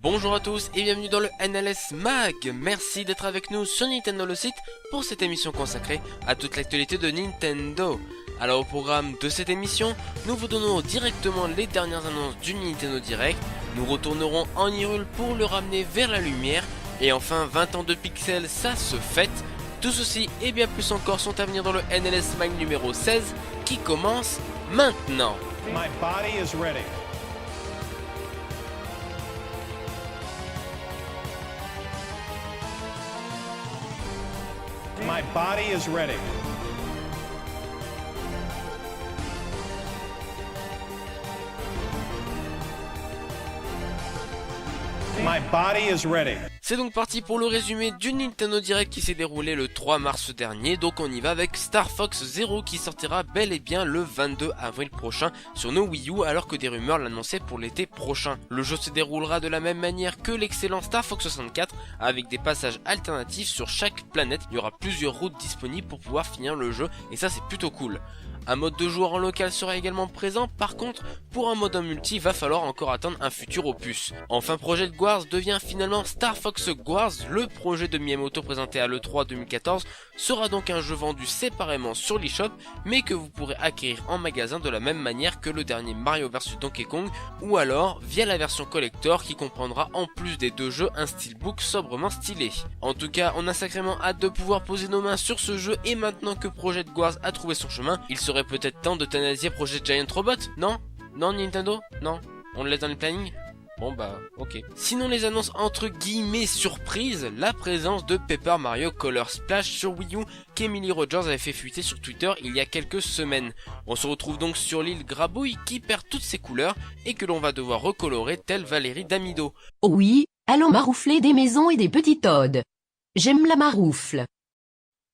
Bonjour à tous et bienvenue dans le NLS Mag. Merci d'être avec nous sur Nintendo le site pour cette émission consacrée à toute l'actualité de Nintendo. Alors au programme de cette émission, nous vous donnons directement les dernières annonces du Nintendo Direct, nous retournerons en Hyrule pour le ramener vers la lumière, et enfin 20 ans de pixels, ça se fête. Tout ceci et bien plus encore sont à venir dans le NLS Mag numéro 16 qui commence maintenant. My body is ready. My body is ready. My body is ready. C'est donc parti pour le résumé du Nintendo Direct qui s'est déroulé le 3 mars dernier, donc on y va avec Star Fox Zero qui sortira bel et bien le 22 avril prochain sur nos Wii U alors que des rumeurs l'annonçaient pour l'été prochain. Le jeu se déroulera de la même manière que l'excellent Star Fox 64 avec des passages alternatifs sur chaque planète, il y aura plusieurs routes disponibles pour pouvoir finir le jeu et ça c'est plutôt cool. Un mode de joueur en local sera également présent, par contre, pour un mode en multi, va falloir encore attendre un futur opus. Enfin, Project Wars devient finalement Star Fox Wars, le projet de Miyamoto présenté à l'E3 2014, sera donc un jeu vendu séparément sur l'eShop, mais que vous pourrez acquérir en magasin de la même manière que le dernier Mario vs Donkey Kong, ou alors via la version collector qui comprendra en plus des deux jeux un steelbook sobrement stylé. En tout cas, on a sacrément hâte de pouvoir poser nos mains sur ce jeu, et maintenant que Project Wars a trouvé son chemin, il serait peut-être temps d'euthanasier Project Giant Robot, non? Non Nintendo? Non? On le laisse dans le planning? Bon bah ok. Sinon les annonces entre guillemets surprises, la présence de Paper Mario Color Splash sur Wii U qu'Emily Rogers avait fait fuiter sur Twitter il y a quelques semaines. On se retrouve donc sur l'île Grabouille qui perd toutes ses couleurs et que l'on va devoir recolorer telle Valérie Damido. Oh oui, allons maroufler des maisons et des petits toads. J'aime la maroufle.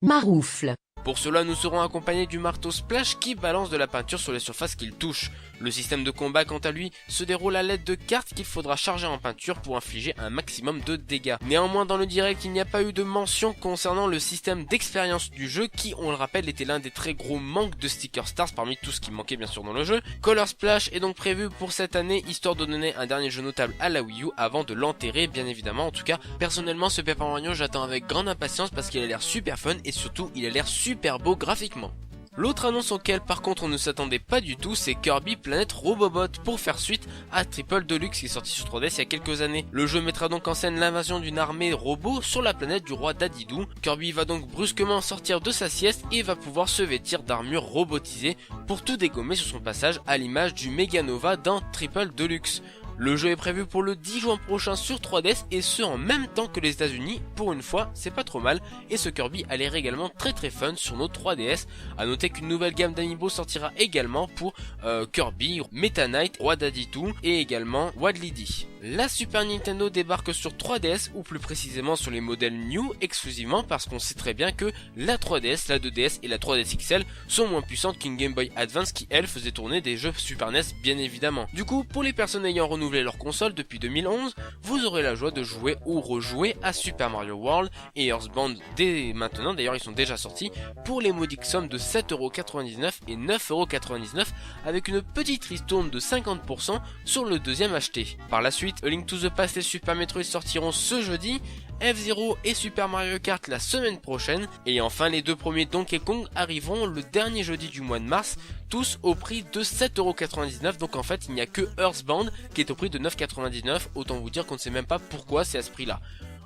Maroufle. Pour cela, nous serons accompagnés du marteau Splash qui balance de la peinture sur les surfaces qu'il touche. Le système de combat, quant à lui, se déroule à l'aide de cartes qu'il faudra charger en peinture pour infliger un maximum de dégâts. Néanmoins, dans le direct, il n'y a pas eu de mention concernant le système d'expérience du jeu qui, on le rappelle, était l'un des très gros manques de Sticker Stars parmi tout ce qui manquait bien sûr dans le jeu. Color Splash est donc prévu pour cette année, histoire de donner un dernier jeu notable à la Wii U avant de l'enterrer, bien évidemment. En tout cas, personnellement, ce Paper Mario, j'attends avec grande impatience parce qu'il a l'air super fun et surtout, il a l'air super beau graphiquement. L'autre annonce auquel par contre on ne s'attendait pas du tout, c'est Kirby Planet Robobot pour faire suite à Triple Deluxe qui est sorti sur 3DS il y a quelques années. Le jeu mettra donc en scène l'invasion d'une armée robot sur la planète du roi Dadidou. Kirby va donc brusquement sortir de sa sieste et va pouvoir se vêtir d'armure robotisée pour tout dégommer sur son passage à l'image du Meganova dans Triple Deluxe. Le jeu est prévu pour le 10 juin prochain sur 3DS et ce en même temps que les États-Unis. Pour une fois, c'est pas trop mal et ce Kirby a l'air également très fun sur nos 3DS. A noter qu'une nouvelle gamme d'amiibo sortira également pour Kirby, Meta Knight, Roi Dadidou et également Wadley Dee. La Super Nintendo débarque sur 3DS ou plus précisément sur les modèles New exclusivement parce qu'on sait très bien que la 3DS, la 2DS et la 3DS XL sont moins puissantes qu'une Game Boy Advance qui elle faisait tourner des jeux Super NES bien évidemment. Du coup, pour les personnes ayant renouvelé leur console depuis 2011, vous aurez la joie de jouer ou rejouer à Super Mario World et Earthbound dès maintenant, d'ailleurs ils sont déjà sortis, pour les modiques sommes de 7,99€ et 9,99€ avec une petite ristourne de 50% sur le deuxième acheté. Par la suite, A Link to the Past et Super Metroid sortiront ce jeudi, F-Zero et Super Mario Kart la semaine prochaine, et enfin les deux premiers Donkey Kong arriveront le dernier jeudi du mois de mars, tous au prix de 7,99€, donc en fait il n'y a que Earthbound qui est au prix de 9,99€, autant vous dire qu'on ne sait même pas pourquoi c'est à ce prix là.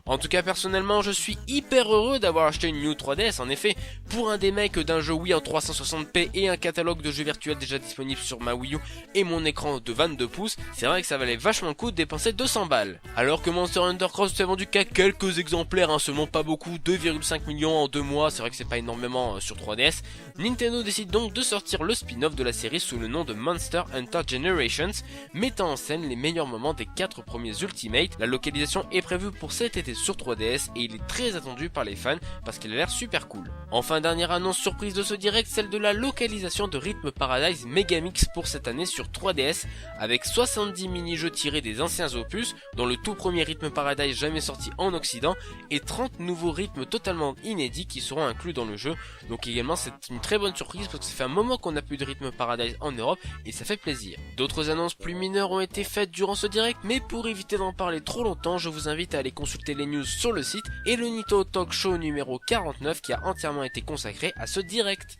En tout cas personnellement je suis hyper heureux d'avoir acheté une New 3DS. En effet, pour un des mecs d'un jeu Wii en 360p et un catalogue de jeux virtuels déjà disponible sur ma Wii U et mon écran de 22 pouces, c'est vrai que ça valait vachement le coup de dépenser 200 balles. Alors que Monster Hunter Cross s'est vendu qu'à quelques exemplaires, seulement pas beaucoup, 2,5 millions en 2 mois, c'est vrai que c'est pas énormément sur 3DS, Nintendo décide donc de sortir le spin-off de la série sous le nom de Monster Hunter Generations, mettant en scène les meilleurs moments des 4 premiers Ultimate. La localisation est prévue pour cet été sur 3DS et il est très attendu par les fans parce qu'il a l'air super cool. Enfin, dernière annonce surprise de ce direct, celle de la localisation de Rhythm Paradise Megamix pour cette année sur 3DS avec 70 mini-jeux tirés des anciens opus, dont le tout premier Rhythm Paradise jamais sorti en Occident, et 30 nouveaux rythmes totalement inédits qui seront inclus dans le jeu. Donc également c'est une très bonne surprise parce que ça fait un moment qu'on n'a plus de Rhythm Paradise en Europe et ça fait plaisir. D'autres annonces plus mineures ont été faites durant ce direct, mais pour éviter d'en parler trop longtemps, je vous invite à aller consulter les news sur le site et le Nito Talk Show numéro 49 qui a entièrement été consacré à ce direct.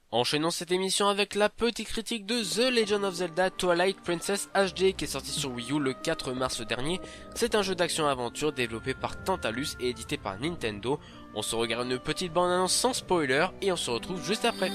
Enchaînons cette émission avec la petite critique de The Legend of Zelda Twilight Princess HD qui est sorti sur Wii U le 4 mars dernier. C'est un jeu d'action-aventure développé par Tantalus et édité par Nintendo. On se regarde une petite bande-annonce sans spoiler et on se retrouve juste après.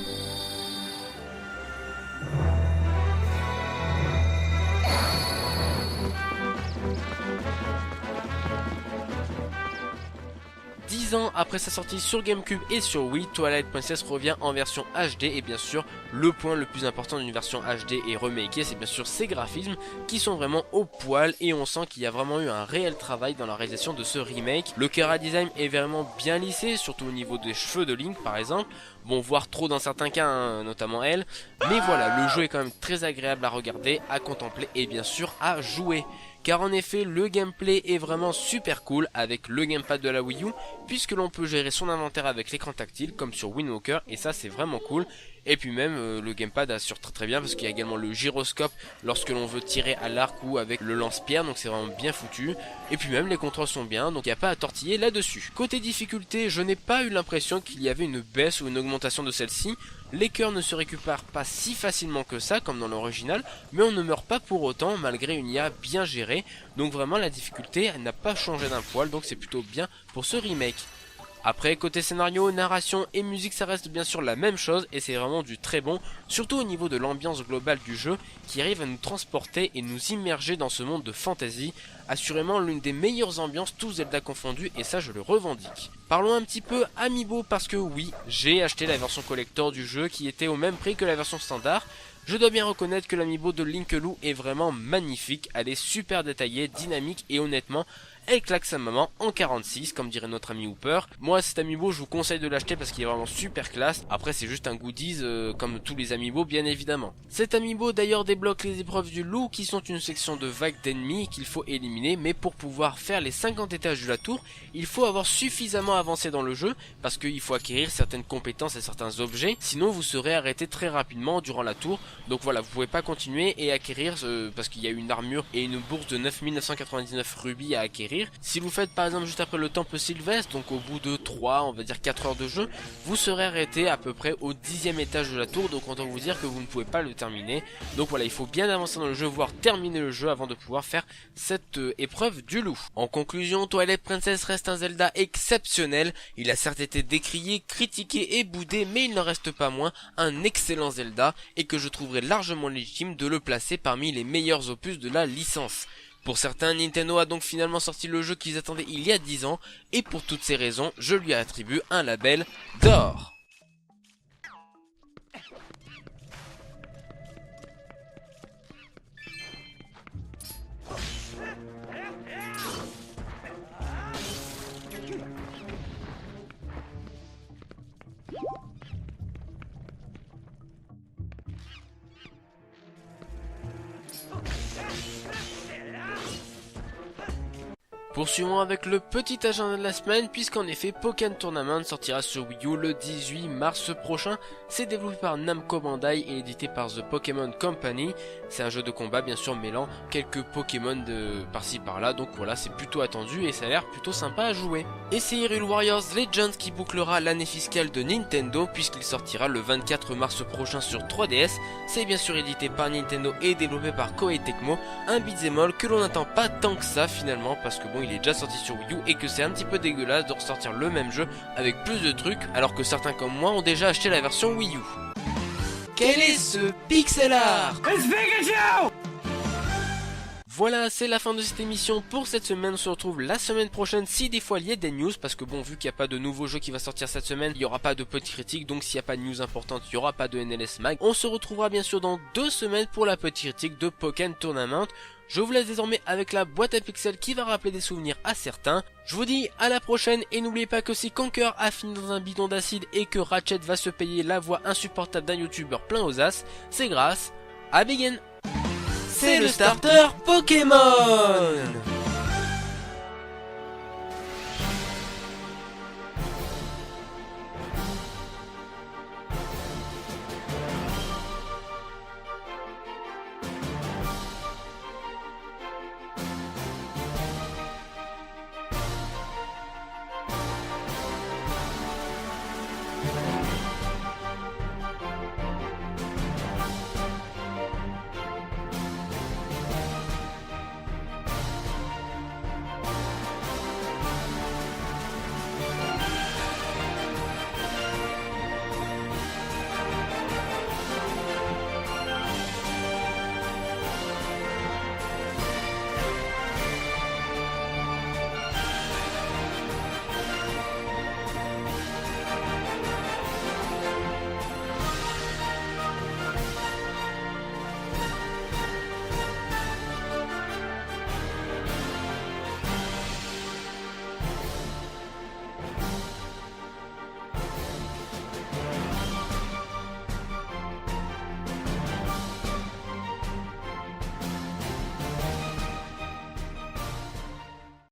Ans après sa sortie sur GameCube et sur Wii, Twilight Princess revient en version HD et bien sûr le point le plus important d'une version HD et remakée, c'est bien sûr ses graphismes qui sont vraiment au poil et on sent qu'il y a vraiment eu un réel travail dans la réalisation de ce remake. Le chara design est vraiment bien lissé, surtout au niveau des cheveux de Link par exemple, bon voire trop dans certains cas, hein, notamment elle, mais voilà, le jeu est quand même très agréable à regarder, à contempler et bien sûr à jouer. Car en effet le gameplay est vraiment super cool avec le gamepad de la Wii U puisque l'on peut gérer son inventaire avec l'écran tactile comme sur Wind Waker et ça c'est vraiment cool. Et puis même le gamepad assure très bien parce qu'il y a également le gyroscope lorsque l'on veut tirer à l'arc ou avec le lance-pierre, donc c'est vraiment bien foutu. Et puis même les contrôles sont bien, donc il n'y a pas à tortiller là-dessus. Côté difficulté, je n'ai pas eu l'impression qu'il y avait une baisse ou une augmentation de celle-ci. Les cœurs ne se récupèrent pas si facilement que ça comme dans l'original, mais on ne meurt pas pour autant malgré une IA bien gérée. Donc vraiment la difficulté n'a pas changé d'un poil, donc c'est plutôt bien pour ce remake. Après côté scénario, narration et musique ça reste bien sûr la même chose et c'est vraiment du très bon, surtout au niveau de l'ambiance globale du jeu qui arrive à nous transporter et nous immerger dans ce monde de fantasy, assurément l'une des meilleures ambiances tous Zelda confondus et ça je le revendique. Parlons un petit peu Amiibo parce que oui, j'ai acheté la version collector du jeu qui était au même prix que la version standard. Je dois bien reconnaître que l'Amiibo de Linkeloo est vraiment magnifique, elle est super détaillée, dynamique et honnêtement elle claque sa maman en 46 comme dirait notre ami Hooper. Moi cet Amiibo je vous conseille de l'acheter parce qu'il est vraiment super classe. Après c'est juste un goodies comme tous les Amiibo bien évidemment. Cet Amiibo d'ailleurs débloque les épreuves du loup qui sont une section de vagues d'ennemis qu'il faut éliminer. Mais pour pouvoir faire les 50 étages de la tour il faut avoir suffisamment avancé dans le jeu parce qu'il faut acquérir certaines compétences et certains objets. Sinon vous serez arrêté très rapidement durant la tour. Donc voilà, vous pouvez pas continuer et acquérir parce qu'il y a une armure et une bourse de 9999 rubis à acquérir. Si vous faites par exemple juste après le temple sylvestre, donc au bout de 3, on va dire 4 heures de jeu, vous serez arrêté à peu près au 10e étage de la tour, donc autant vous dire que vous ne pouvez pas le terminer. Donc voilà, il faut bien avancer dans le jeu, voire terminer le jeu avant de pouvoir faire cette épreuve du loup. En conclusion, Twilight Princess reste un Zelda exceptionnel, il a certes été décrié, critiqué et boudé, mais il n'en reste pas moins un excellent Zelda, et que je trouverais largement légitime de le placer parmi les meilleurs opus de la licence. Pour certains, Nintendo a donc finalement sorti le jeu qu'ils attendaient il y a 10 ans, et pour toutes ces raisons, je lui attribue un label d'or. Poursuivons avec le petit agenda de la semaine puisqu'en effet Pokémon Tournament sortira sur Wii U le 18 mars prochain. C'est développé par Namco Bandai et édité par The Pokémon Company. C'est un jeu de combat bien sûr mêlant quelques Pokémon de par-ci par-là, donc voilà, c'est plutôt attendu et ça a l'air plutôt sympa à jouer. Et c'est Hyrule Warriors Legends qui bouclera l'année fiscale de Nintendo puisqu'il sortira le 24 mars prochain sur 3DS. C'est bien sûr édité par Nintendo et développé par Koei Tecmo, un beat'em all que l'on n'attend pas tant que ça finalement parce que bon, il est déjà sorti sur Wii U et que c'est un petit peu dégueulasse de ressortir le même jeu avec plus de trucs alors que certains comme moi ont déjà acheté la version Wii U. Quel est ce pixel art? Voilà, c'est la fin de cette émission pour cette semaine. On se retrouve la semaine prochaine si des fois il y a des news, parce que bon, vu qu'il n'y a pas de nouveau jeu qui va sortir cette semaine, il n'y aura pas de petite critique, donc s'il n'y a pas de news importante, il n'y aura pas de NLS Mag. On se retrouvera bien sûr dans 2 semaines pour la petite critique de Pokémon Tournament. Je vous laisse désormais avec la boîte à pixels qui va rappeler des souvenirs à certains. Je vous dis à la prochaine et n'oubliez pas que si Conker a fini dans un bidon d'acide et que Ratchet va se payer la voix insupportable d'un youtubeur plein aux as, c'est grâce à Big N. C'est le starter Pokémon.